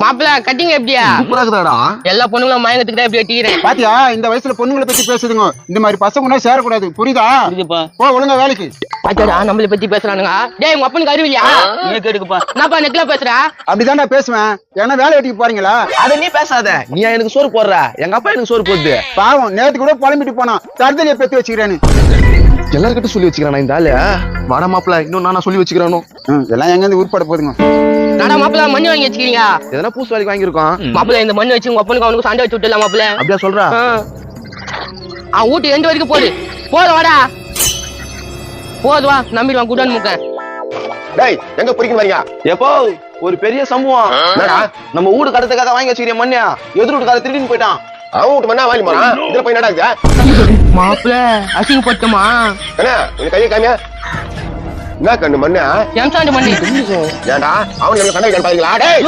மாப்பிள்ள கட்டிங்க எப்படியா சூப்பராக்குதாடா. எல்லா பொண்ணுங்களும் மயங்கத்துக்கிட்டே எப்படி வெட்டிக்கிறேன் பாத்தியா இந்த வயசுல பொண்ணுங்களை பத்தி பேசுதுங்க. இந்த மாதிரி பசங்க சேரக்கூடாது, புரியுதா? புரியுதுப்பா. போ ஒழுங்கா வேலைக்கு. பாத்தியாடா நம்மளை பத்தி பேசுறானுங்க. டேய் உங்க அப்பனுக்கு அறிவில்லையா? நீ கேட்டுக்குப்பா. என்னப்பா நெக்ல பேசுற? அப்படிதான் நான் பேசுவேன். ஏன்னா வேலை வெட்டிக்கு போறீங்களா? அத நீ பேசாத. நீ எனக்கு சோறு போடுற, எங்க அப்பா எனக்கு சோறு போடுது. பாவம் நேத்து கூட புலம்பிட்டு போனான், தருதலையை பெத்து வச்சுக்கிறேன்னு. எல்லார்கிட்ட சொல்லி வச்சுக்கிறானா இந்த ஆளு? வாடா மாப்பிள்ள, இன்னும் நானா சொல்லி வச்சுக்கிறானோ? எல்லாம் எங்க இருந்து உருப்பட போதுங்க. நடா மாப்பிள்ள மண்ணு வாங்கி வச்சுக்கிறீங்க. எதனா பூசு வேலைக்கு வாங்கியிருக்கோம். மாப்பிள்ள இந்த மண்ணு வச்சு உங்க அப்பனுக்கு அவனுக்கு சண்டை வச்சு விட்டுலாம் மாப்பிள்ள. அப்படியா சொல்றா? வீட்டு எந்த வரைக்கும் போடு. போதும் வாடா. போது வா நம்பிடுவான் குடன் முக்க. டேய் எங்க பொறிக்க வரீங்க? எப்போ ஒரு பெரிய சம்பவம். என்னடா? நம்ம வீடு கடத்துக்காக வாங்கி வச்சுக்கிற மண்ணியா எதிர் வீட்டுக்கார திருடின்னு போயிட்டான். அவன் வீட்டு மண்ணா வாங்கி போறான். இதுல போய் நடக்குது மாப்பிள்ள அசிங்கப்பட்டுமா? என்ன உன் கையை காமியா? என்ன கண்ணு மண்ணா? எம்சாண்டு மண்ணு. ஏன்டா அவனுக்கு சண்டை பாருங்களா? டேய்